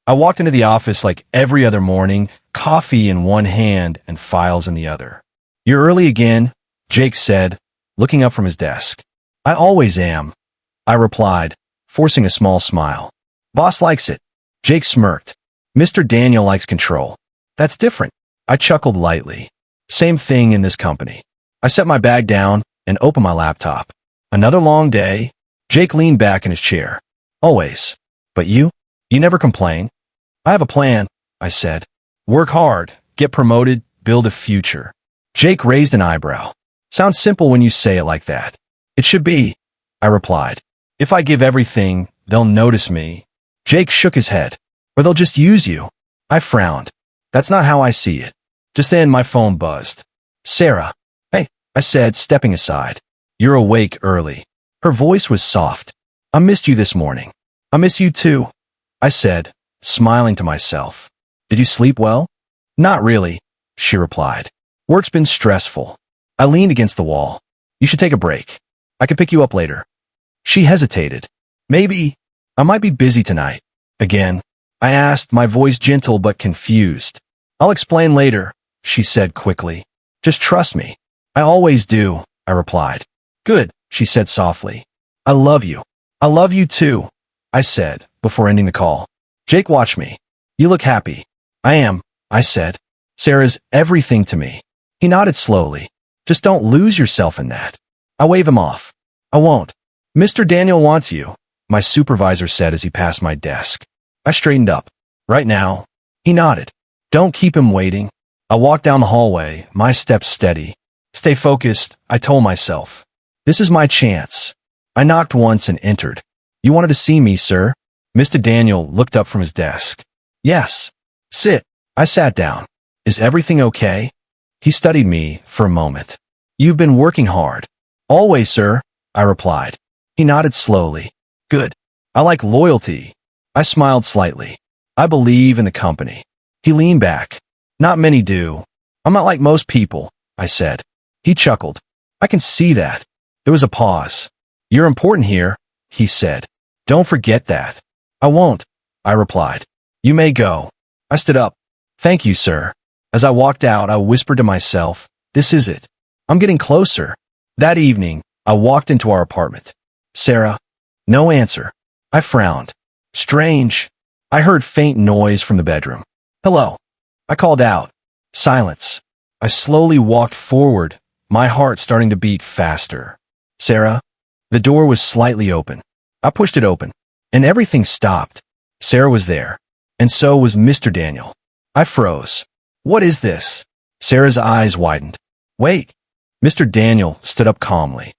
I walked into the office like every other morning, coffee in one hand and files in the other. "You're early again," Jake said, looking up from his desk. "I always am," I replied, forcing a small smile. "Boss likes it." Jake smirked. "Mr. Daniel likes control." "That's different." I chuckled lightly. "Same thing in this company." I set my bag down and opened my laptop. "Another long day?" Jake leaned back in his chair. "Always. But you? You never complain." "I have a plan," I said. "Work hard, get promoted, build a future." Jake raised an eyebrow. "Sounds simple when you say it like that." "It should be," I replied. "If I give everything, they'll notice me." Jake shook his head. "Or they'll just use you." I frowned. "That's not how I see it." Just then my phone buzzed. "Sarah." "Hey," I said, stepping aside. "You're awake early." Her voice was soft. "I missed you this morning." "I miss you too," I said, smiling to myself. "Did you sleep well?" "Not really," she replied. "Work's been stressful." I leaned against the wall. "You should take a break. I could pick you up later." She hesitated. "Maybe. I might be busy tonight." "Again?" I asked, my voice gentle but confused. "I'll explain later," she said quickly. "Just trust me." "I always do," I replied. "Good," she said softly. "I love you." "I love you too," I said, before ending the call. Jake watched me. "You look happy." "I am," I said. "Sarah's everything to me." He nodded slowly. "Just don't lose yourself in that." I waved him off. "I won't." "Mr. Daniel wants you," my supervisor said as he passed my desk. I straightened up. "Right now?" He nodded. "Don't keep him waiting." I walked down the hallway, my steps steady. "Stay focused," I told myself. "This is my chance." I knocked once and entered. "You wanted to see me, sir?" Mr. Daniel looked up from his desk. "Yes." "Sit." I sat down. "Is everything okay?" He studied me for a moment. "You've been working hard." "Always, sir," I replied. He nodded slowly. "Good. I like loyalty." I smiled slightly. "I believe in the company." He leaned back. "Not many do." "I'm not like most people," I said. He chuckled. "I can see that." There was a pause. "You're important here," he said. "Don't forget that." "I won't," I replied. "You may go." I stood up. "Thank you, sir." As I walked out, I whispered to myself, "This is it. I'm getting closer." That evening, I walked into our apartment. "Sarah?" No answer. I frowned. Strange. I heard faint noise from the bedroom. "Hello." I called out. Silence. I slowly walked forward, my heart starting to beat faster. "Sarah?" The door was slightly open. I pushed it open, and everything stopped. Sarah was there, and so was Mr. Daniel. I froze. "What is this?" Sarah's eyes widened. "Wait." Mr. Daniel stood up calmly.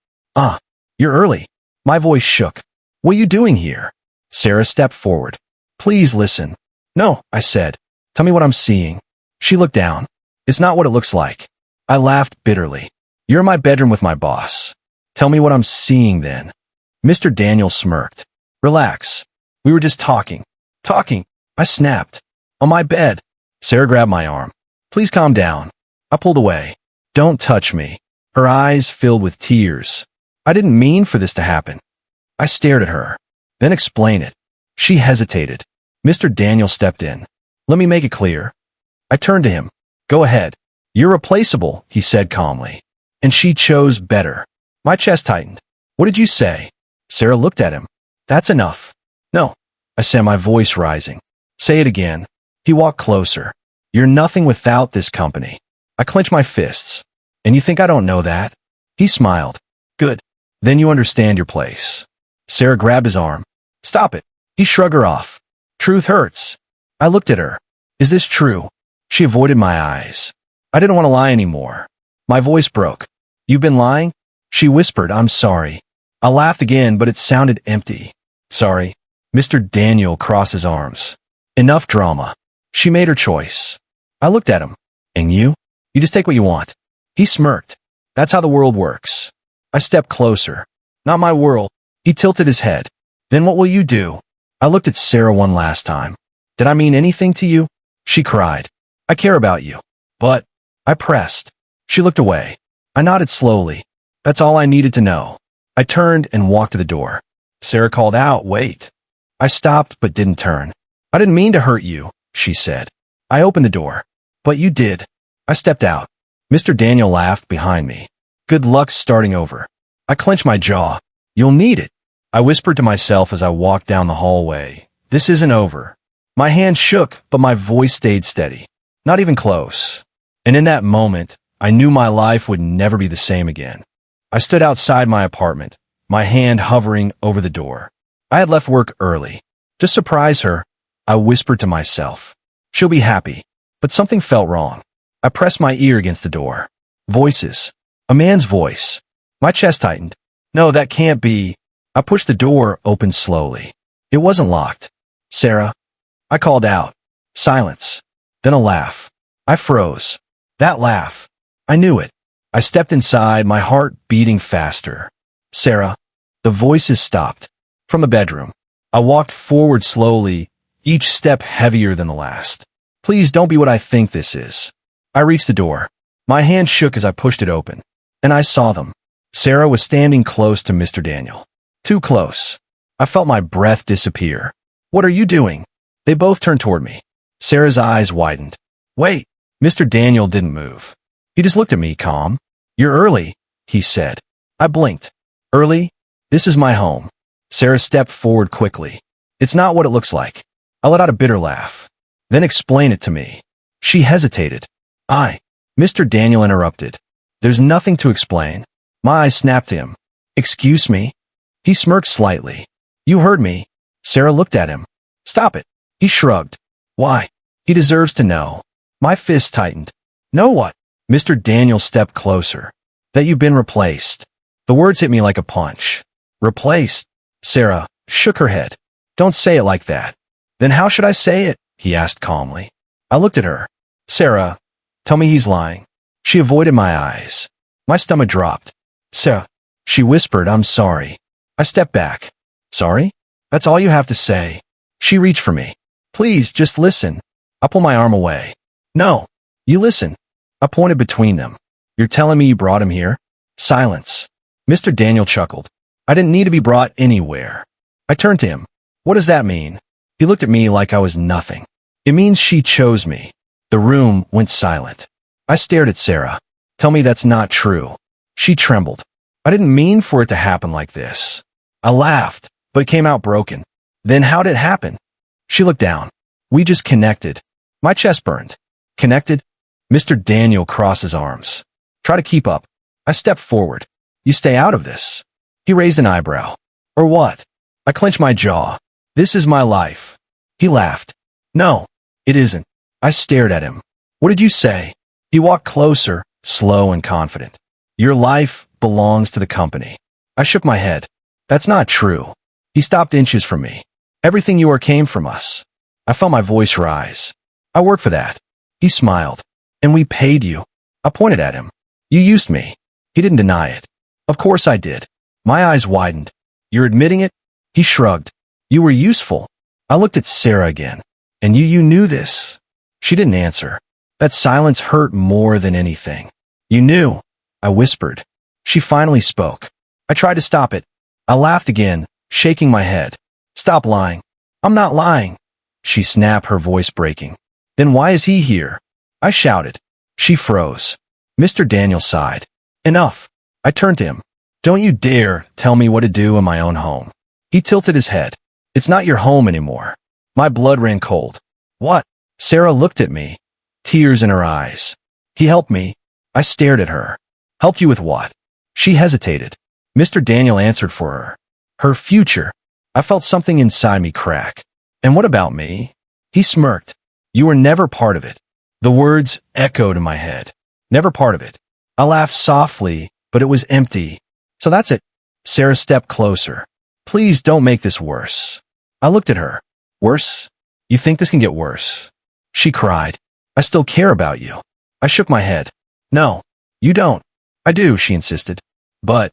You're early." My voice shook. "What are you doing here?" Sarah stepped forward. "Please listen." "No," I said. "Tell me what I'm seeing." She looked down. "It's not what it looks like." I laughed bitterly. "You're in my bedroom with my boss. Tell me what I'm seeing then." Mr. Daniel smirked. "Relax. We were just talking." "Talking?" I snapped. "On my bed." Sarah grabbed my arm. "Please calm down." I pulled away. "Don't touch me." Her eyes filled with tears. "I didn't mean for this to happen." I stared at her. "Then explain it." She hesitated. Mr. Daniel stepped in. "Let me make it clear." I turned to him. "Go ahead." "You're replaceable," he said calmly. "And she chose better." My chest tightened. "What did you say?" Sarah looked at him. "That's enough." "No," I said, my voice rising. "Say it again." He walked closer. "You're nothing without this company." I clenched my fists. "And you think I don't know that?" He smiled. "Good. Then you understand your place." Sarah grabbed his arm. "Stop it." He shrugged her off. "Truth hurts." I looked at her. "Is this true?" She avoided my eyes. I didn't want to lie anymore. My voice broke. "You've been lying?" She whispered, "I'm sorry." I laughed again, but it sounded empty. "Sorry." Mr. Daniel crossed his arms. "Enough drama." She made her choice. I looked at him. "And you?" "You just take what you want." He smirked. "That's how the world works." I stepped closer. "Not my world." He tilted his head. "Then what will you do?" I looked at Sarah one last time. "Did I mean anything to you?" She cried. "I care about you." "But..." I pressed. She looked away. I nodded slowly. That's all I needed to know. I turned and walked to the door. Sarah called out, "Wait." I stopped but didn't turn. I didn't mean to hurt you, she said. I opened the door. But you did. I stepped out. Mr. Daniel laughed behind me. Good luck starting over. I clenched my jaw. You'll need it. I whispered to myself as I walked down the hallway. This isn't over. My hand shook, but my voice stayed steady. Not even close. And in that moment, I knew my life would never be the same again. I stood outside my apartment, my hand hovering over the door. I had left work early. To surprise her, I whispered to myself. She'll be happy. But something felt wrong. I pressed my ear against the door. Voices. A man's voice. My chest tightened. No, that can't be. I pushed the door open slowly. It wasn't locked. Sarah. I called out. Silence. Then a laugh. I froze. That laugh. I knew it. I stepped inside, my heart beating faster. Sarah. The voices stopped. From the bedroom. I walked forward slowly, each step heavier than the last. Please don't be what I think this is. I reached the door. My hand shook as I pushed it open. And I saw them. Sarah was standing close to Mr. Daniel. Too close. I felt my breath disappear. What are you doing? They both turned toward me. Sarah's eyes widened. Wait. Mr. Daniel didn't move. He just looked at me calm. You're early, he said. I blinked. Early? This is my home. Sarah stepped forward quickly. It's not what it looks like. I let out a bitter laugh. Then explain it to me. She hesitated. Mr. Daniel interrupted. There's nothing to explain. My eyes snapped to him. Excuse me? He smirked slightly. You heard me. Sarah looked at him. Stop it. He shrugged. Why? He deserves to know. My fist tightened. Know what? Mr. Daniel stepped closer. That you've been replaced. The words hit me like a punch. Replaced? Sarah shook her head. Don't say it like that. Then how should I say it? He asked calmly. I looked at her. Sarah, tell me he's lying. She avoided my eyes. My stomach dropped. Sarah, she whispered, I'm sorry. I stepped back. Sorry? That's all you have to say. She reached for me. Please, just listen. I pulled my arm away. No, you listen. I pointed between them. You're telling me you brought him here? Silence. Mr. Daniel chuckled. I didn't need to be brought anywhere. I turned to him. What does that mean? He looked at me like I was nothing. It means she chose me. The room went silent. I stared at Sarah. Tell me that's not true. She trembled. I didn't mean for it to happen like this. I laughed, but it came out broken. Then how did it happen? She looked down. We just connected. My chest burned. Connected? Mr. Daniel crossed his arms. Try to keep up. I stepped forward. You stay out of this. He raised an eyebrow. Or what? I clenched my jaw. This is my life. He laughed. No, it isn't. I stared at him. What did you say? He walked closer, slow and confident. Your life belongs to the company. I shook my head. That's not true. He stopped inches from me. Everything you are came from us. I felt my voice rise. I worked for that. He smiled. And we paid you. I pointed at him. You used me. He didn't deny it. Of course I did. My eyes widened. You're admitting it? He shrugged. You were useful. I looked at Sarah again. And you knew this. She didn't answer. That silence hurt more than anything. You knew. I whispered. She finally spoke. I tried to stop it. I laughed again, shaking my head. Stop lying. I'm not lying. She snapped, her voice breaking. Then why is he here? I shouted. She froze. Mr. Daniel sighed. Enough. I turned to him. Don't you dare tell me what to do in my own home. He tilted his head. It's not your home anymore. My blood ran cold. What? Sarah looked at me, tears in her eyes. He helped me. I stared at her. Helped you with what? She hesitated. Mr. Daniel answered for her. Her future. I felt something inside me crack. And what about me? He smirked. You were never part of it. The words echoed in my head. Never part of it. I laughed softly, but it was empty. So that's it. Sarah stepped closer. Please don't make this worse. I looked at her. Worse? You think this can get worse? She cried. I still care about you. I shook my head. No, you don't. I do, she insisted. But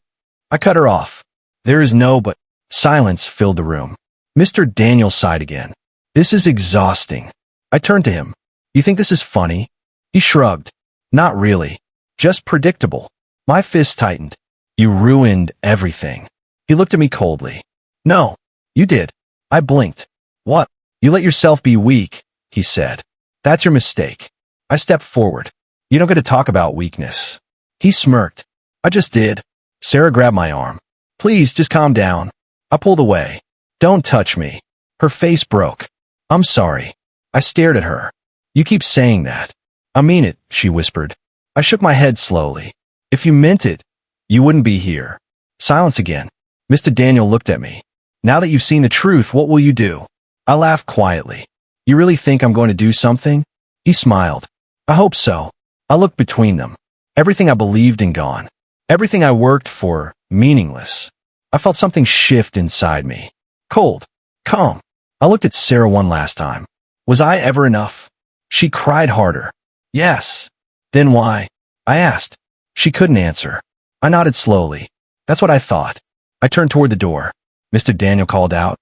I cut her off. There is no but. Silence filled the room. Mr. Daniel sighed again. This is exhausting. I turned to him. You think this is funny? He shrugged. Not really. Just predictable. My fist tightened. You ruined everything. He looked at me coldly. No, you did. I blinked. What? You let yourself be weak, he said. That's your mistake. I stepped forward. You don't get to talk about weakness. He smirked. I just did. Sarah grabbed my arm. Please, just calm down. I pulled away. Don't touch me. Her face broke. I'm sorry. I stared at her. You keep saying that. I mean it, she whispered. I shook my head slowly. If you meant it, you wouldn't be here. Silence again. Mr. Daniel looked at me. Now that you've seen the truth, what will you do? I laughed quietly. You really think I'm going to do something? He smiled. I hope so. I looked between them. Everything I believed in gone. Everything I worked for, meaningless. I felt something shift inside me. Cold. Calm. I looked at Sarah one last time. Was I ever enough? She cried harder. Yes. Then why? I asked. She couldn't answer. I nodded slowly. That's what I thought. I turned toward the door. Mr. Daniel called out.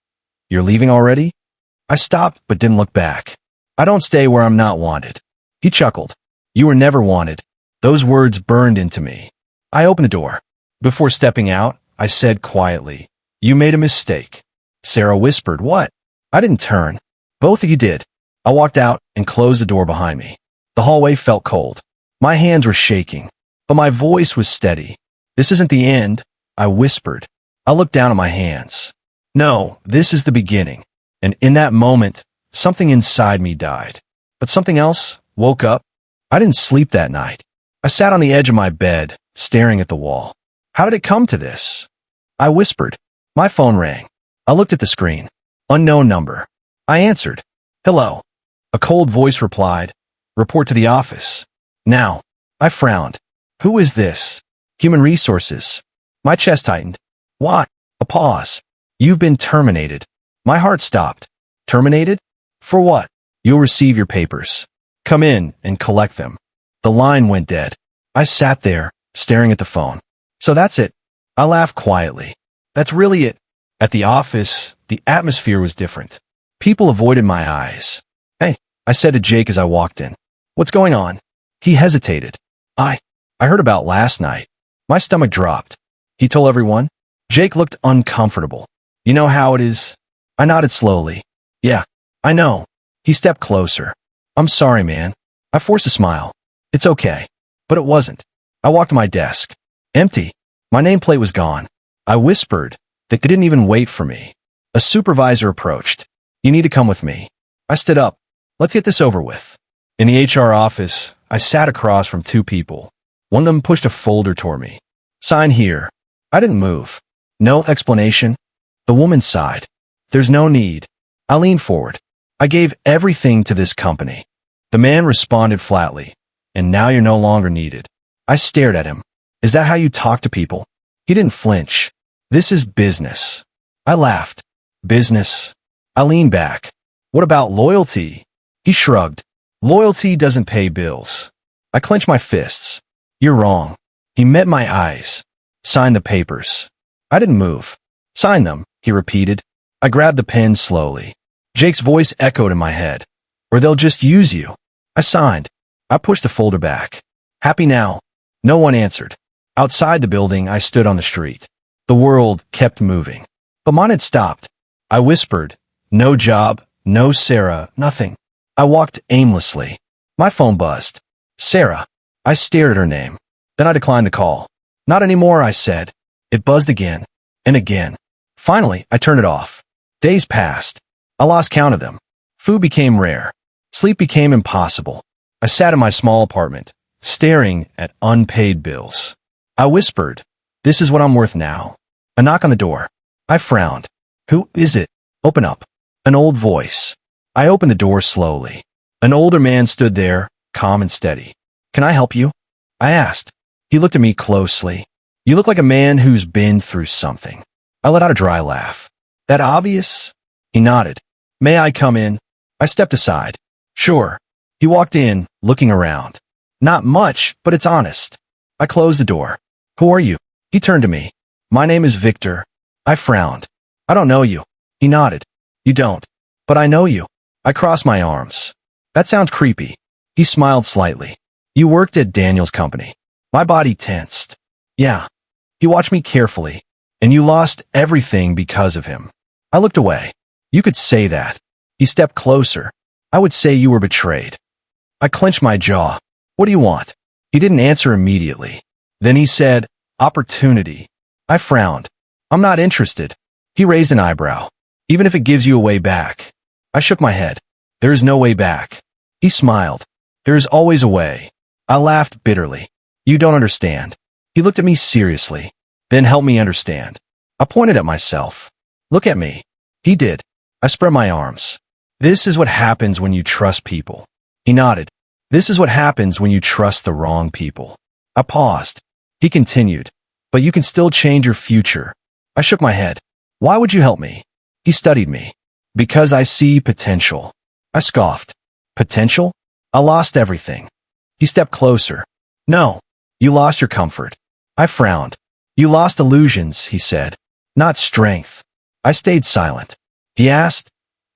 You're leaving already? I stopped but didn't look back. I don't stay where I'm not wanted. He chuckled. You were never wanted. Those words burned into me. I opened the door. Before stepping out, I said quietly, You made a mistake. Sarah whispered, What? I didn't turn. Both of you did. I walked out and closed the door behind me. The hallway felt cold. My hands were shaking, but my voice was steady. This isn't the end, I whispered. I looked down at my hands. No, this is the beginning. And in that moment, something inside me died. But something else woke up. I didn't sleep that night. I sat on the edge of my bed, staring at the wall. How did it come to this? I whispered. My phone rang. I looked at the screen. Unknown number. I answered. Hello. A cold voice replied. Report to the office. Now. I frowned. Who is this? Human Resources. My chest tightened. What? A pause. You've been terminated. My heart stopped. Terminated? For what? You'll receive your papers. Come in and collect them. The line went dead. I sat there, staring at the phone. So that's it. I laughed quietly. That's really it. At the office, the atmosphere was different. People avoided my eyes. Hey, I said to Jake as I walked in. What's going on? He hesitated. I heard about last night. My stomach dropped. He told everyone. Jake looked uncomfortable. You know how it is? I nodded slowly. Yeah, I know. He stepped closer. I'm sorry, man. I forced a smile. It's okay. But it wasn't. I walked to my desk. Empty. My nameplate was gone. I whispered. They didn't even wait for me. A supervisor approached. You need to come with me. I stood up. Let's get this over with. In the HR office, I sat across from two people. One of them pushed a folder toward me. Sign here. I didn't move. No explanation. The woman sighed. There's no need. I leaned forward. I gave everything to this company. The man responded flatly. And now you're no longer needed. I stared at him. Is that how you talk to people? He didn't flinch. This is business. I laughed. Business. I leaned back. What about loyalty? He shrugged. Loyalty doesn't pay bills. I clenched my fists. You're wrong. He met my eyes. Sign the papers. I didn't move. Sign them, he repeated. I grabbed the pen slowly. Jake's voice echoed in my head. Or they'll just use you. I signed. I pushed the folder back. Happy now? No one answered. Outside the building, I stood on the street. The world kept moving. But mine had stopped. I whispered. No job, no Sarah, nothing. I walked aimlessly. My phone buzzed. Sarah. I stared at her name. Then I declined the call. Not anymore, I said. It buzzed again. And again. Finally, I turned it off. Days passed. I lost count of them. Food became rare. Sleep became impossible. I sat in my small apartment, staring at unpaid bills. I whispered, this is what I'm worth now. A knock on the door. I frowned. Who is it? Open up. An old voice. I opened the door slowly. An older man stood there, calm and steady. Can I help you? I asked. He looked at me closely. You look like a man who's been through something. I let out a dry laugh. That obvious? He nodded. May I come in? I stepped aside. Sure. He walked in, looking around. Not much, but it's honest. I closed the door. Who are you? He turned to me. My name is Victor. I frowned. I don't know you. He nodded. You don't. But I know you. I crossed my arms. That sounds creepy. He smiled slightly. You worked at Daniel's company. My body tensed. Yeah. He watched me carefully. And you lost everything because of him. I looked away. You could say that. He stepped closer. I would say you were betrayed. I clenched my jaw. What do you want? He didn't answer immediately. Then he said, opportunity. I frowned. I'm not interested. He raised an eyebrow. Even if it gives you a way back. I shook my head. There is no way back. He smiled. There is always a way. I laughed bitterly. You don't understand. He looked at me seriously. Then help me understand. I pointed at myself. Look at me. He did. I spread my arms. This is what happens when you trust people. He nodded. This is what happens when you trust the wrong people. I paused. He continued. But you can still change your future. I shook my head. Why would you help me? He studied me. Because I see potential. I scoffed. Potential? I lost everything. He stepped closer. No. You lost your comfort. I frowned. You lost illusions, he said. Not strength. I stayed silent. He asked,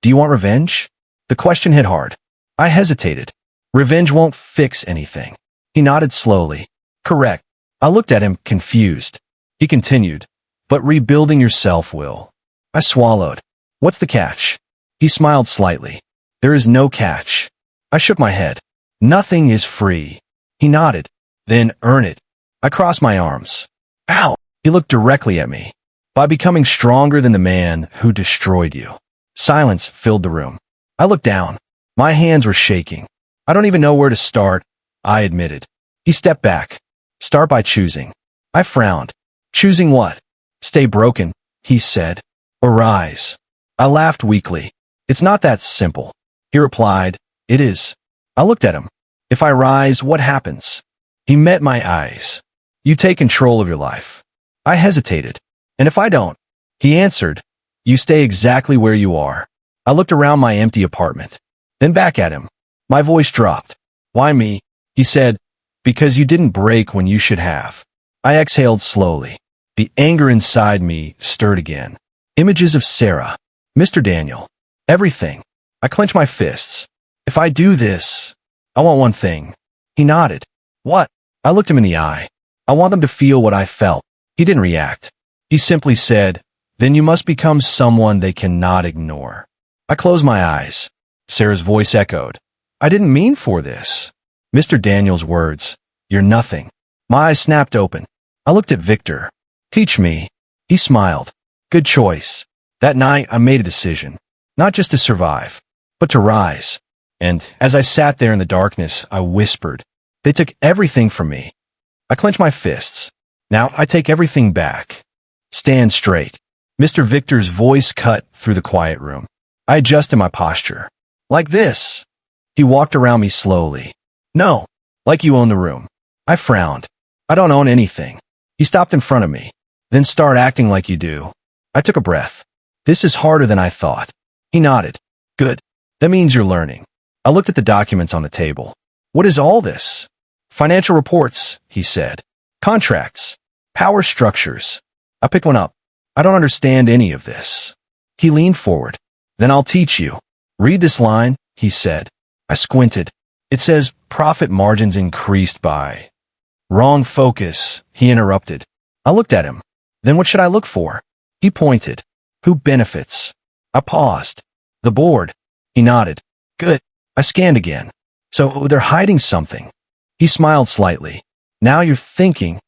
do you want revenge? The question hit hard. I hesitated. Revenge won't fix anything. He nodded slowly. Correct. I looked at him, confused. He continued. But rebuilding yourself will. I swallowed. What's the catch? He smiled slightly. There is no catch. I shook my head. Nothing is free. He nodded. Then earn it. I crossed my arms. Ow! He looked directly at me. By becoming stronger than the man who destroyed you. Silence filled the room. I looked down. My hands were shaking. I don't even know where to start, I admitted. He stepped back. Start by choosing. I frowned. Choosing what? Stay broken, he said. Or rise. I laughed weakly. It's not that simple. He replied, it is. I looked at him. If I rise, what happens? He met my eyes. You take control of your life. I hesitated. And if I don't? He answered, you stay exactly where you are. I looked around my empty apartment. Then back at him. My voice dropped. Why me? He said, because you didn't break when you should have. I exhaled slowly. The anger inside me stirred again. Images of Sarah, Mr. Daniel, everything. I clenched my fists. If I do this, I want one thing. He nodded. What? I looked him in the eye. I want them to feel what I felt. He didn't react. He simply said, then you must become someone they cannot ignore. I closed my eyes. Sarah's voice echoed. I didn't mean for this. Mr. Daniel's words. You're nothing. My eyes snapped open. I looked at Victor. Teach me. He smiled. Good choice. That night, I made a decision. Not just to survive, but to rise. And as I sat there in the darkness, I whispered, they took everything from me. I clenched my fists. Now I take everything back. Stand straight. Mr. Victor's voice cut through the quiet room. I adjusted my posture. Like this. He walked around me slowly. No, like you own the room. I frowned. I don't own anything. He stopped in front of me. Then start acting like you do. I took a breath. This is harder than I thought. He nodded. Good. That means you're learning. I looked at the documents on the table. What is all this? Financial reports, he said. Contracts. Power structures. I picked one up. I don't understand any of this. He leaned forward. Then I'll teach you. Read this line, he said. I squinted. It says, profit margins increased by. Wrong focus, he interrupted. I looked at him. Then what should I look for? He pointed. Who benefits? I paused. The board. He nodded. Good. I scanned again. So they're hiding something. He smiled slightly. Now you're thinking.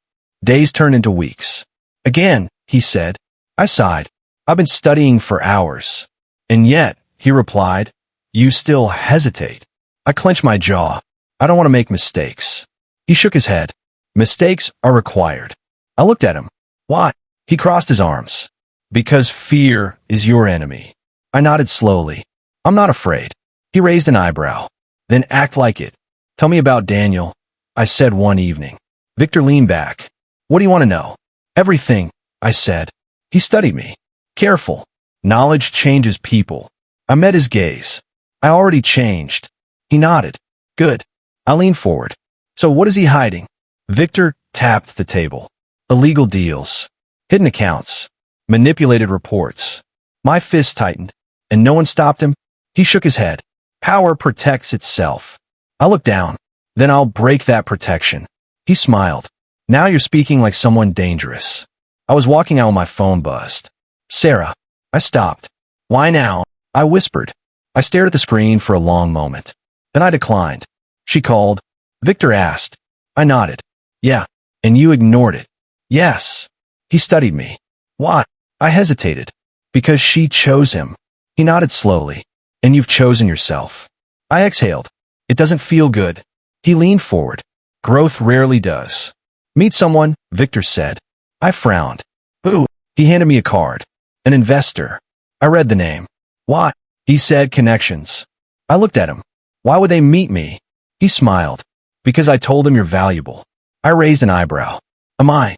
Days turned into weeks. Again, he said. I sighed. I've been studying for hours. And yet, he replied, you still hesitate. I clenched my jaw. I don't want to make mistakes. He shook his head. Mistakes are required. I looked at him. Why? He crossed his arms. Because fear is your enemy. I nodded slowly. I'm not afraid. He raised an eyebrow. Then act like it. Tell me about Daniel, I said one evening. Victor leaned back. What do you want to know? Everything, I said. He studied me. Careful. Knowledge changes people. I met his gaze. I already changed. He nodded. Good. I leaned forward. So what is he hiding? Victor tapped the table. Illegal deals. Hidden accounts. Manipulated reports. My fist tightened. And no one stopped him? He shook his head. Power protects itself. I looked down. Then I'll break that protection. He smiled. Now you're speaking like someone dangerous. I was walking out when my phone buzzed. Sarah. I stopped. Why now? I whispered. I stared at the screen for a long moment. Then I declined. She called. Victor asked. I nodded. Yeah. And you ignored it. Yes. He studied me. Why? I hesitated. Because she chose him. He nodded slowly. And you've chosen yourself. I exhaled. It doesn't feel good. He leaned forward. Growth rarely does. Meet someone, Victor said. I frowned. Who? He handed me a card. An investor. I read the name. Why? He said connections. I looked at him. Why would they meet me? He smiled. Because I told him you're valuable. I raised an eyebrow. Am I?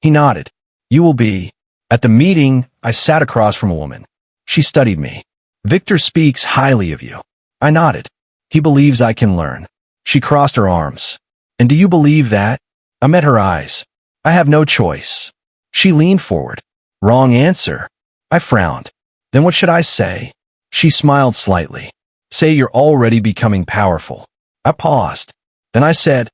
He nodded. You will be. At the meeting, I sat across from a woman. She studied me. Victor speaks highly of you. I nodded. He believes I can learn. She crossed her arms. And do you believe that? I met her eyes. I have no choice. She leaned forward. Wrong answer. I frowned. Then what should I say? She smiled slightly. Say you're already becoming powerful. I paused. Then I said,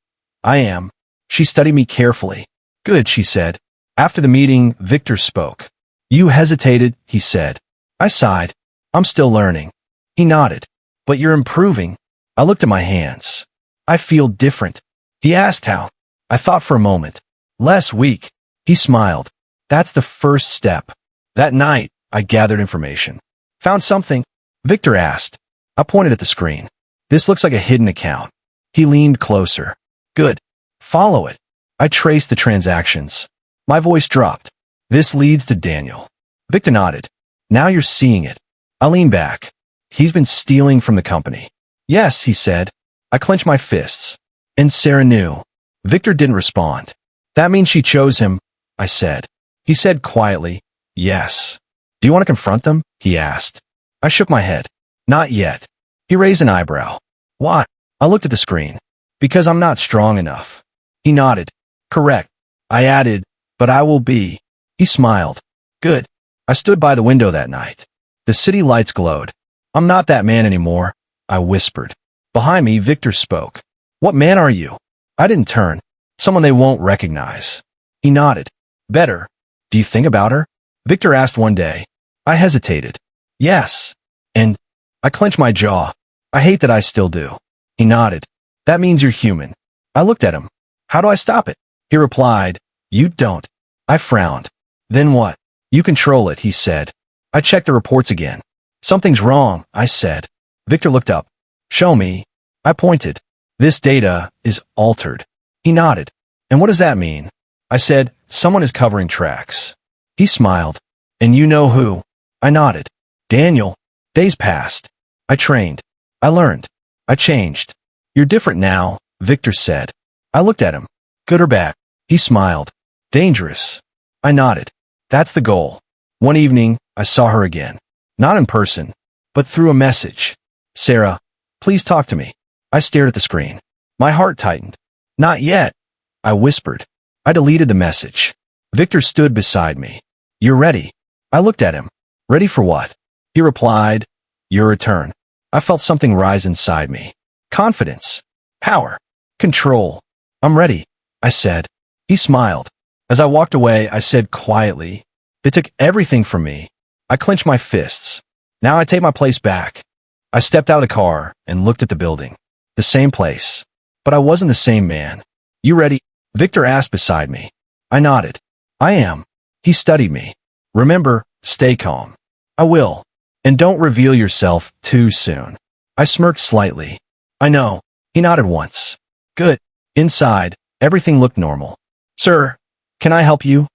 I am. She studied me carefully. Good, she said. After the meeting, Victor spoke. You hesitated, he said. I sighed. I'm still learning. He nodded. But you're improving. I looked at my hands. I feel different. He asked how. I thought for a moment. Less weak. He smiled. That's the first step. That night, I gathered information. Found something? Victor asked. I pointed at the screen. This looks like a hidden account. He leaned closer. Good. Follow it. I traced the transactions. My voice dropped. This leads to Daniel. Victor nodded. Now you're seeing it. I leaned back. He's been stealing from the company. Yes, he said. I clenched my fists. And Sarah knew. Victor didn't respond. That means she chose him, I said. He said quietly, yes. Do you want to confront them? He asked. I shook my head. Not yet. He raised an eyebrow. Why? I looked at the screen. Because I'm not strong enough. He nodded. Correct. I added, but I will be. He smiled. Good. I stood by the window that night. The city lights glowed. I'm not that man anymore, I whispered. Behind me, Victor spoke. What man are you? I didn't turn. Someone they won't recognize. He nodded. Better. Do you think about her? Victor asked one day. I hesitated. Yes. And I clenched my jaw. I hate that I still do. He nodded. That means you're human. I looked at him. How do I stop it? He replied, you don't. I frowned. Then what? You control it, he said. I checked the reports again. Something's wrong, I said. Victor looked up. Show me. I pointed. This data is altered. He nodded. And what does that mean? I said, someone is covering tracks. He smiled. And you know who? I nodded. Daniel. Days passed. I trained. I learned. I changed. You're different now, Victor said. I looked at him. Good or bad? He smiled. Dangerous. I nodded. That's the goal. One evening, I saw her again. Not in person, but through a message. Sarah, please talk to me. I stared at the screen. My heart tightened. Not yet, I whispered. I deleted the message. Victor stood beside me. You're ready. I looked at him. Ready for what? He replied, your return. I felt something rise inside me. Confidence. Power. Control. I'm ready, I said. He smiled. As I walked away, I said quietly, they took everything from me. I clenched my fists. Now I take my place back. I stepped out of the car and looked at the building. The same place. But I wasn't the same man. You ready? Victor asked beside me. I nodded. I am. He studied me. Remember, stay calm. I will. And don't reveal yourself too soon. I smirked slightly. I know. He nodded once. Good. Inside, everything looked normal. Sir, can I help you?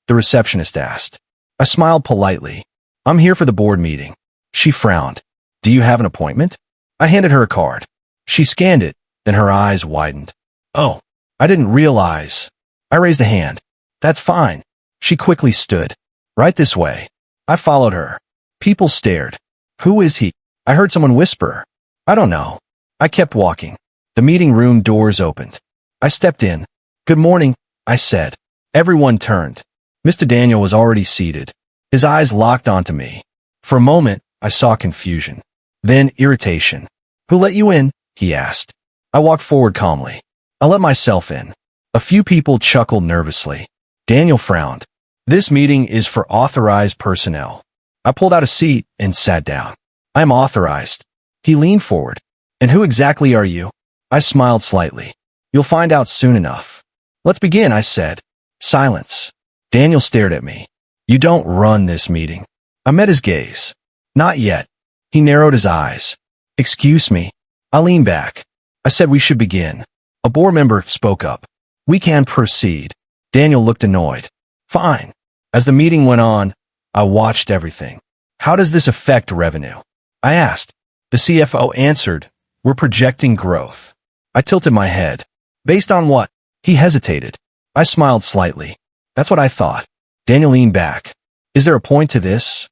The receptionist asked. I smiled politely. I'm here for the board meeting. She frowned. Do you have an appointment? I handed her a card. She scanned it, then her eyes widened. Oh, I didn't realize. I raised a hand. That's fine. She quickly stood. Right this way. I followed her. People stared. Who is he? I heard someone whisper. I don't know. I kept walking. The meeting room doors opened. I stepped in. Good morning, I said. Everyone turned. Mr. Daniel was already seated. His eyes locked onto me. For a moment, I saw confusion. Then irritation. Who let you in? He asked. I walked forward calmly. I let myself in. A few people chuckled nervously. Daniel frowned. This meeting is for authorized personnel. I pulled out a seat and sat down. I am authorized, He leaned forward. And who exactly are you? I smiled slightly. You'll find out soon enough. Let's begin, I said. Silence. Daniel stared at me. You don't run this meeting. I met his gaze. Not yet. He narrowed his eyes. Excuse me. I leaned back. I said we should begin. A board member spoke up. We can proceed. Daniel looked annoyed. Fine. As the meeting went on, I watched everything. How does this affect revenue? I asked. The CFO answered, we're projecting growth. I tilted my head. Based on what? He hesitated. I smiled slightly. That's what I thought. Daniel leaned back. Is there a point to this?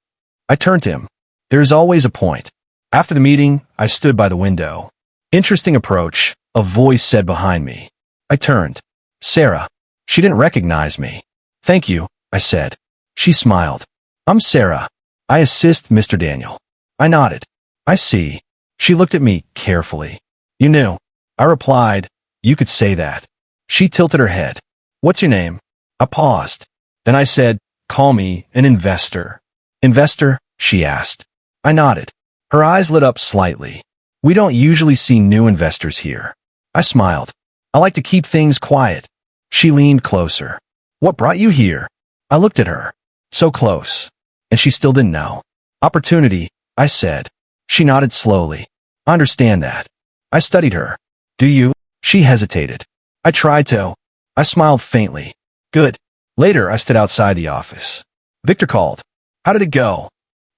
I turned to him. There is always a point. After the meeting, I stood by the window. Interesting approach, a voice said behind me. I turned. Sarah. She didn't recognize me. Thank you, I said. She smiled. I'm Sarah. I assist Mr. Daniel. I nodded. I see. She looked at me carefully. You knew. I replied, you could say that. She tilted her head. What's your name? I paused. Then I said, call me an investor. Investor? She asked. I nodded. Her eyes lit up slightly. We don't usually see new investors here. I smiled. I like to keep things quiet. She leaned closer. What brought you here? I looked at her. So close. And she still didn't know. Opportunity, I said. She nodded slowly. I understand that. I studied her. Do you? She hesitated. I tried to. I smiled faintly. Good. Later, I stood outside the office. Victor called. How did it go?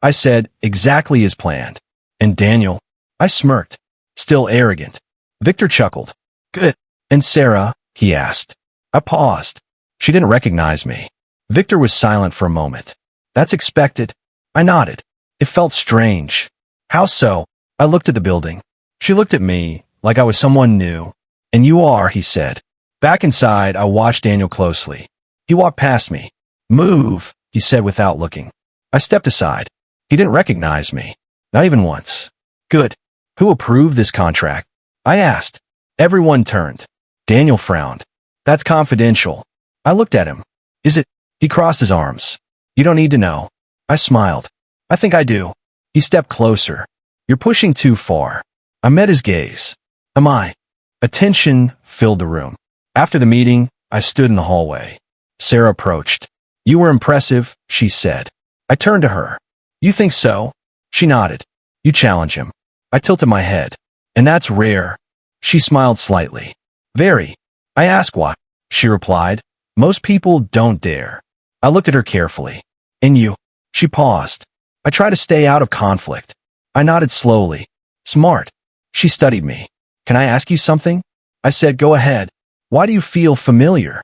I said, exactly as planned. And Daniel? I smirked. Still arrogant. Victor chuckled. Good. And Sarah? He asked. I paused. She didn't recognize me. Victor was silent for a moment. That's expected. I nodded. It felt strange. How so? I looked at the building. She looked at me like I was someone new. And you are, he said. Back inside, I watched Daniel closely. He walked past me. Move, he said without looking. I stepped aside. He didn't recognize me. Not even once. Good. Who approved this contract? I asked. Everyone turned. Daniel frowned. That's confidential. I looked at him. Is it? He crossed his arms. You don't need to know. I smiled. I think I do. He stepped closer. You're pushing too far. I met his gaze. Am I? Attention filled the room. After the meeting, I stood in the hallway. Sarah approached. You were impressive, she said. I turned to her. You think so? She nodded. You challenge him. I tilted my head. And that's rare. She smiled slightly. Very. I asked why. She replied. Most people don't dare. I looked at her carefully. And you? She paused. I try to stay out of conflict. I nodded slowly. Smart. She studied me. Can I ask you something? I said, go ahead. Why do you feel familiar?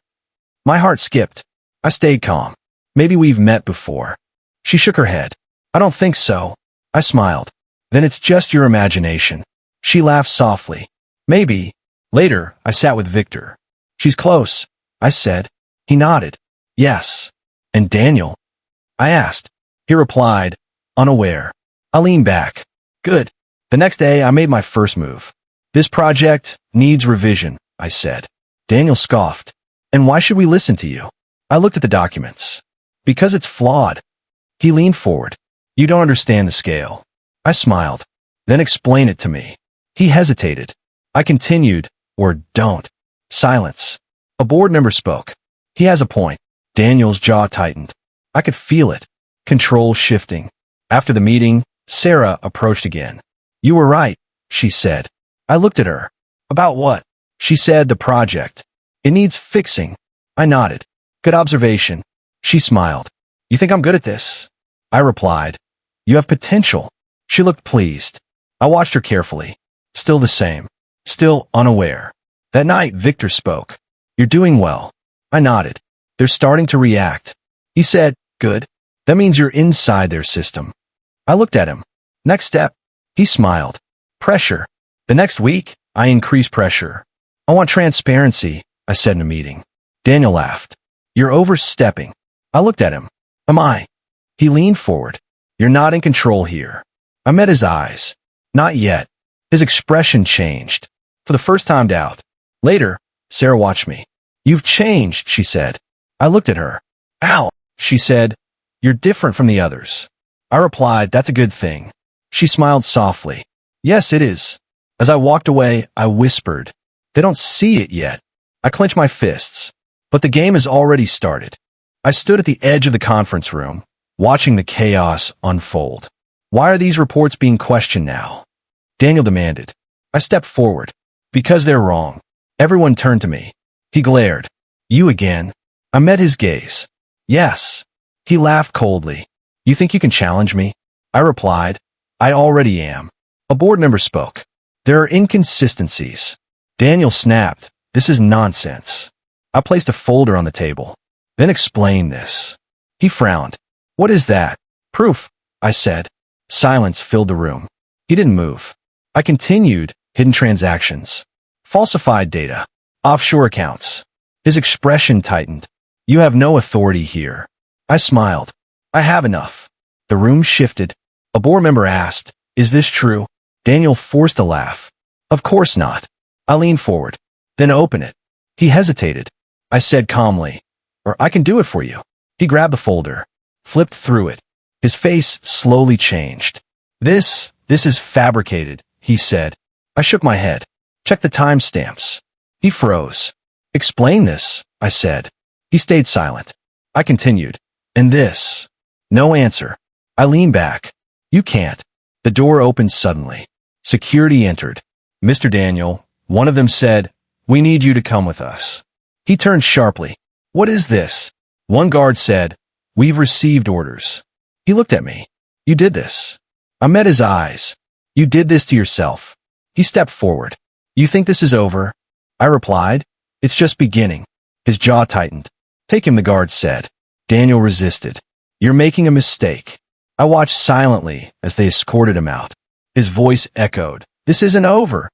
My heart skipped. I stayed calm. Maybe we've met before. She shook her head. I don't think so. I smiled. Then it's just your imagination. She laughed softly. Maybe. Later, I sat with Victor. She's close, I said. He nodded. Yes. And Daniel? I asked. He replied, unaware. I leaned back. Good. The next day, I made my first move. This project needs revision, I said. Daniel scoffed. And why should we listen to you? I looked at the documents. Because it's flawed. He leaned forward. You don't understand the scale. I smiled. Then explain it to me. He hesitated. I continued, or don't. Silence. A board member spoke. He has a point. Daniel's jaw tightened. I could feel it. Control shifting. After the meeting, Sarah approached again. You were right, she said. I looked at her. About what? She said the project. It needs fixing. I nodded. Good observation. She smiled. You think I'm good at this? I replied. You have potential. She looked pleased. I watched her carefully. Still the same. Still unaware. That night, Victor spoke. You're doing well. I nodded. They're starting to react. He said, good. That means you're inside their system. I looked at him. Next step. He smiled. Pressure. The next week, I increased pressure. I want transparency, I said in a meeting. Daniel laughed. You're overstepping. I looked at him. Am I? He leaned forward. You're not in control here. I met his eyes. Not yet. His expression changed. For the first time, doubt. Later, Sarah watched me. You've changed, she said. I looked at her. Ow, she said. You're different from the others. I replied, that's a good thing. She smiled softly. Yes, it is. As I walked away, I whispered, they don't see it yet. I clenched my fists. But the game has already started. I stood at the edge of the conference room, watching the chaos unfold. Why are these reports being questioned now? Daniel demanded. I stepped forward. Because they're wrong. Everyone turned to me. He glared. You again? I met his gaze. Yes. He laughed coldly. You think you can challenge me? I replied. I already am. A board member spoke. There are inconsistencies. Daniel snapped. This is nonsense. I placed a folder on the table. Then explain this. He frowned. What is that? Proof, I said. Silence filled the room. He didn't move. I continued. Hidden transactions. Falsified data. Offshore accounts. His expression tightened. You have no authority here. I smiled. I have enough. The room shifted. A board member asked, is this true? Daniel forced a laugh. Of course not. I leaned forward. Then open it. He hesitated. I said calmly, or I can do it for you. He grabbed the folder, flipped through it. His face slowly changed. This is fabricated, he said. I shook my head. Check the timestamps. He froze. Explain this, I said. He stayed silent. I continued. And this? No answer. I leaned back. You can't. The door opened suddenly. Security entered. Mr. Daniel, one of them said, we need you to come with us. He turned sharply. What is this? One guard said, we've received orders. He looked at me. You did this. I met his eyes. You did this to yourself. He stepped forward. You think this is over? I replied, it's just beginning. His jaw tightened. Take him, the guard said. Daniel resisted. You're making a mistake. I watched silently as they escorted him out. His voice echoed. This isn't over.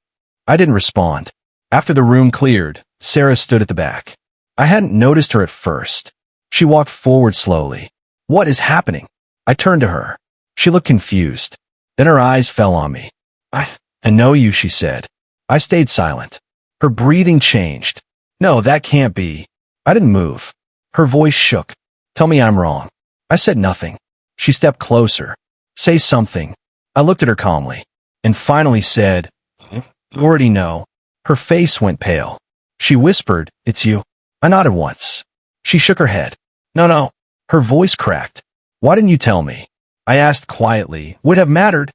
I didn't respond. After the room cleared, Sarah stood at the back. I hadn't noticed her at first. She walked forward slowly. What is happening? I turned to her. She looked confused. Then her eyes fell on me. I know you, she said. I stayed silent. Her breathing changed. No, that can't be. I didn't move. Her voice shook. Tell me I'm wrong. I said nothing. She stepped closer. Say something. I looked at her calmly and finally said, you already know. Her face went pale. She whispered, it's you. I nodded once. She shook her head. No. Her voice cracked. Why didn't you tell me? I asked quietly. Would have mattered.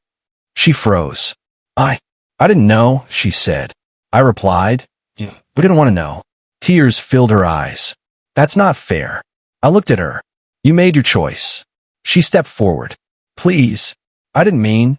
She froze. I didn't know, she said. I replied, we didn't want to know. Tears filled her eyes. That's not fair. I looked at her. You made your choice. She stepped forward. Please. I didn't mean.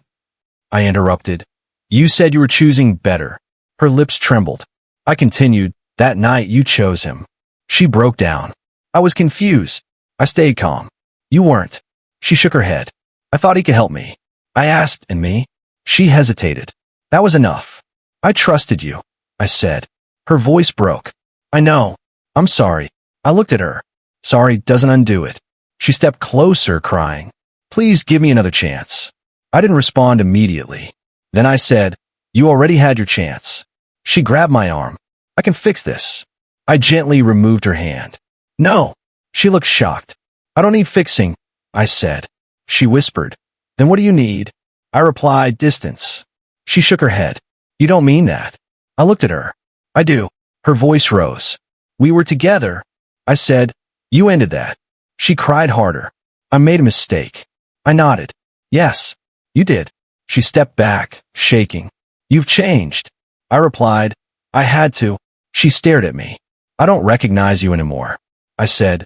I interrupted. You said you were choosing better. Her lips trembled. I continued. That night you chose him. She broke down. I was confused. I stayed calm. You weren't. She shook her head. I thought he could help me. I asked, and me? She hesitated. That was enough. I trusted you, I said. Her voice broke. I know. I'm sorry. I looked at her. Sorry doesn't undo it. She stepped closer, crying. Please give me another chance. I didn't respond immediately. Then I said, you already had your chance. She grabbed my arm. I can fix this. I gently removed her hand. No. She looked shocked. I don't need fixing, I said. She whispered. Then what do you need? I replied, distance. She shook her head. You don't mean that. I looked at her. I do. Her voice rose. We were together. I said, you ended that. She cried harder. I made a mistake. I nodded. Yes, you did. She stepped back, shaking. You've changed. I replied, I had to. She stared at me. I don't recognize you anymore. I said,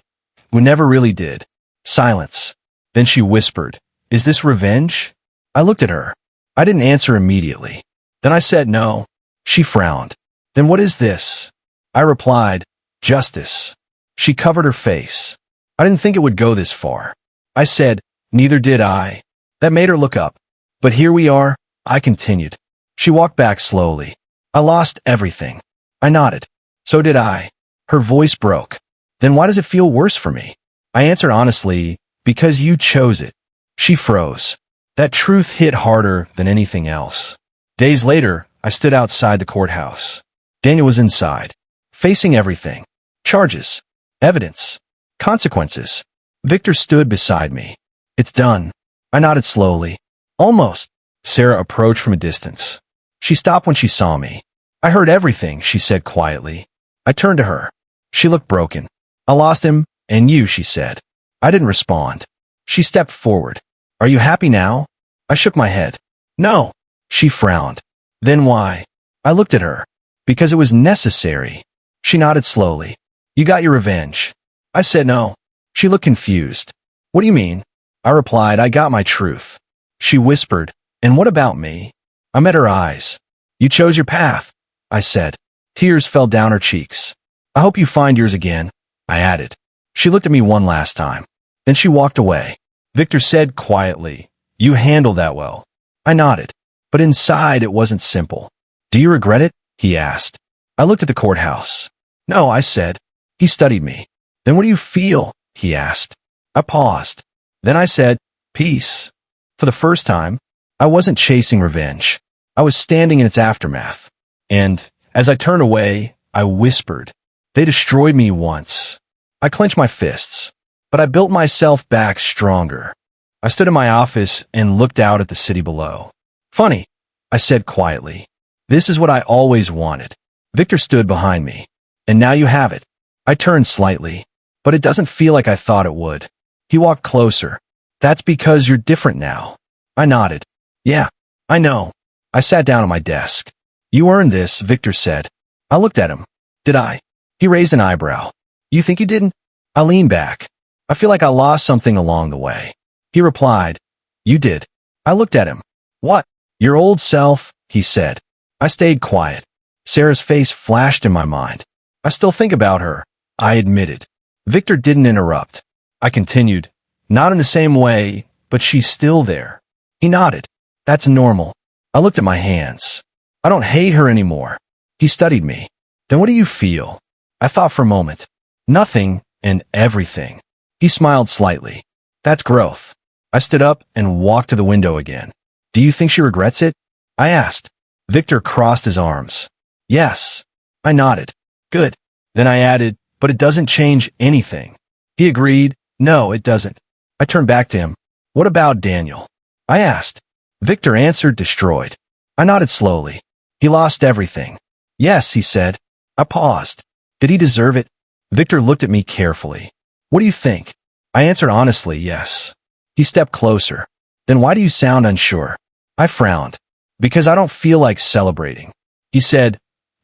we never really did. Silence. Then she whispered, is this revenge? I looked at her. I didn't answer immediately. Then I said no. She frowned. Then what is this? I replied, justice. She covered her face. I didn't think it would go this far. I said, neither did I. That made her look up. But here we are, I continued. She walked back slowly. I lost everything. I nodded. So did I. Her voice broke. Then why does it feel worse for me? I answered honestly, because you chose it. She froze. That truth hit harder than anything else. Days later, I stood outside the courthouse. Daniel was inside, facing everything. Charges, evidence, consequences. Victor stood beside me. It's done. I nodded slowly. Almost. Sarah approached from a distance. She stopped when she saw me. I heard everything, she said quietly. I turned to her. She looked broken. I lost him, and you, she said. I didn't respond. She stepped forward. Are you happy now? I shook my head. No. She frowned. Then why? I looked at her. Because it was necessary. She nodded slowly. You got your revenge. I said no. She looked confused. What do you mean? I replied, I got my truth. She whispered, and what about me? I met her eyes. You chose your path, I said. Tears fell down her cheeks. I hope you find yours again, I added. She looked at me one last time. Then she walked away. Victor said quietly, you handled that well. I nodded. But inside it wasn't simple. Do you regret it? He asked. I looked at the courthouse. No, I said. He studied me. Then what do you feel? He asked. I paused. Then I said, peace. For the first time, I wasn't chasing revenge. I was standing in its aftermath. And as I turned away, I whispered, they destroyed me once. I clenched my fists, but I built myself back stronger. I stood in my office and looked out at the city below. Funny, I said quietly. This is what I always wanted. Victor stood behind me. And now you have it. I turned slightly, but it doesn't feel like I thought it would. He walked closer. That's because you're different now. I nodded. Yeah, I know. I sat down at my desk. You earned this, Victor said. I looked at him. Did I? He raised an eyebrow. You think you didn't? I leaned back. I feel like I lost something along the way. He replied, you did. I looked at him. What? Your old self, he said. I stayed quiet. Sarah's face flashed in my mind. I still think about her, I admitted. Victor didn't interrupt. I continued, not in the same way, but she's still there. He nodded. That's normal. I looked at my hands. I don't hate her anymore. He studied me. Then what do you feel? I thought for a moment. Nothing and everything. He smiled slightly. That's growth. I stood up and walked to the window again. Do you think she regrets it? I asked. Victor crossed his arms. Yes. I nodded. Good. Then I added, but it doesn't change anything. He agreed. No, it doesn't. I turned back to him. What about Daniel? I asked. Victor answered, destroyed. I nodded slowly. He lost everything. Yes, he said. I paused. Did he deserve it? Victor looked at me carefully. What do you think? I answered honestly, yes. He stepped closer. Then why do you sound unsure? I frowned. Because I don't feel like celebrating. He said,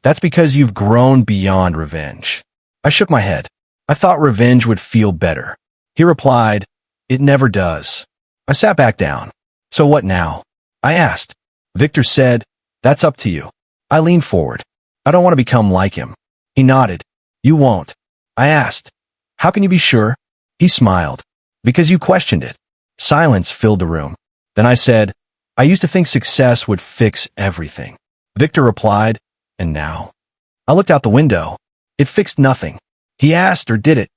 that's because you've grown beyond revenge. I shook my head. I thought revenge would feel better. He replied, it never does. I sat back down. So what now? I asked. Victor said, that's up to you. I leaned forward. I don't want to become like him. He nodded. You won't. I asked. How can you be sure? He smiled. Because you questioned it. Silence filled the room. Then I said, I used to think success would fix everything. Victor replied, and now? I looked out the window. It fixed nothing. He asked, or did it?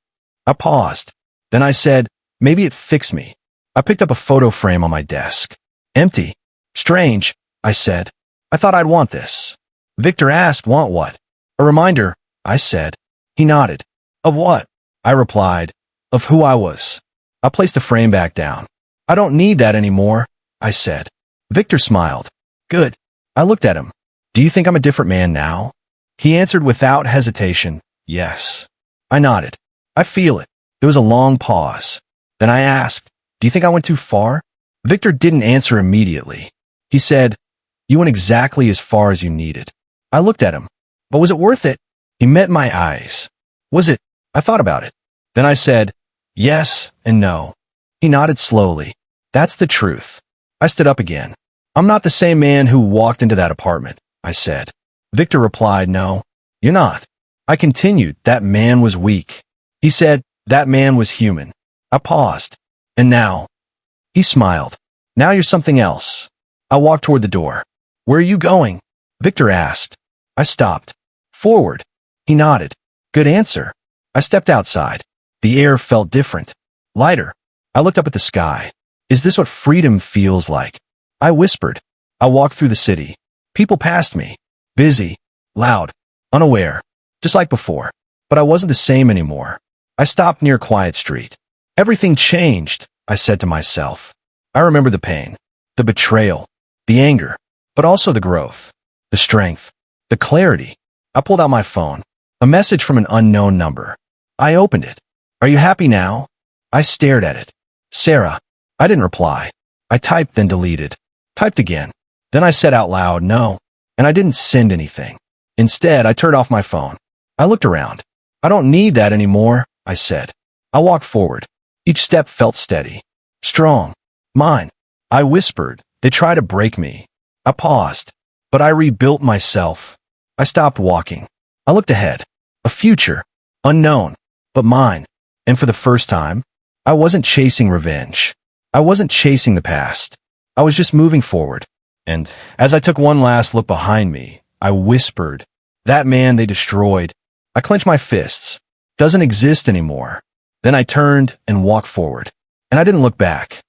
I paused. Then I said, maybe it fixed me. I picked up a photo frame on my desk. Empty. Strange, I said. I thought I'd want this. Victor asked, want what? A reminder, I said. He nodded. Of what? I replied. Of who I was. I placed the frame back down. I don't need that anymore, I said. Victor smiled. Good. I looked at him. Do you think I'm a different man now? He answered without hesitation, yes. I nodded. I feel it. There was a long pause. Then I asked, do you think I went too far? Victor didn't answer immediately. He said, you went exactly as far as you needed. I looked at him. But was it worth it? He met my eyes. Was it? I thought about it. Then I said, yes and no. He nodded slowly. That's the truth. I stood up again. I'm not the same man who walked into that apartment, I said. Victor replied, no, you're not. I continued, that man was weak. He said, that man was human. I paused. And now? He smiled. Now you're something else. I walked toward the door. Where are you going? Victor asked. I stopped. Forward. He nodded. Good answer. I stepped outside. The air felt different. Lighter. I looked up at the sky. Is this what freedom feels like? I whispered. I walked through the city. People passed me. Busy. Loud. Unaware. Just like before. But I wasn't the same anymore. I stopped near a quiet street. Everything changed, I said to myself. I remember the pain. The betrayal. The the anger, but also the growth, the strength, the clarity. I pulled out my phone. A message from an unknown number. I opened it. Are you happy now? I stared at it. Sarah. I didn't reply. I typed, then deleted. Typed again. Then I said out loud, no. And I didn't send anything. Instead, I turned off my phone. I looked around. I don't need that anymore, I said. I walked forward. Each step felt steady. Strong. Mine. I whispered. They try to break me. I paused. But I rebuilt myself. I stopped walking. I looked ahead. A future. Unknown. But mine. And for the first time, I wasn't chasing revenge. I wasn't chasing the past. I was just moving forward. And as I took one last look behind me, I whispered, that man they destroyed. I clenched my fists. Doesn't exist anymore. Then I turned and walked forward. And I didn't look back.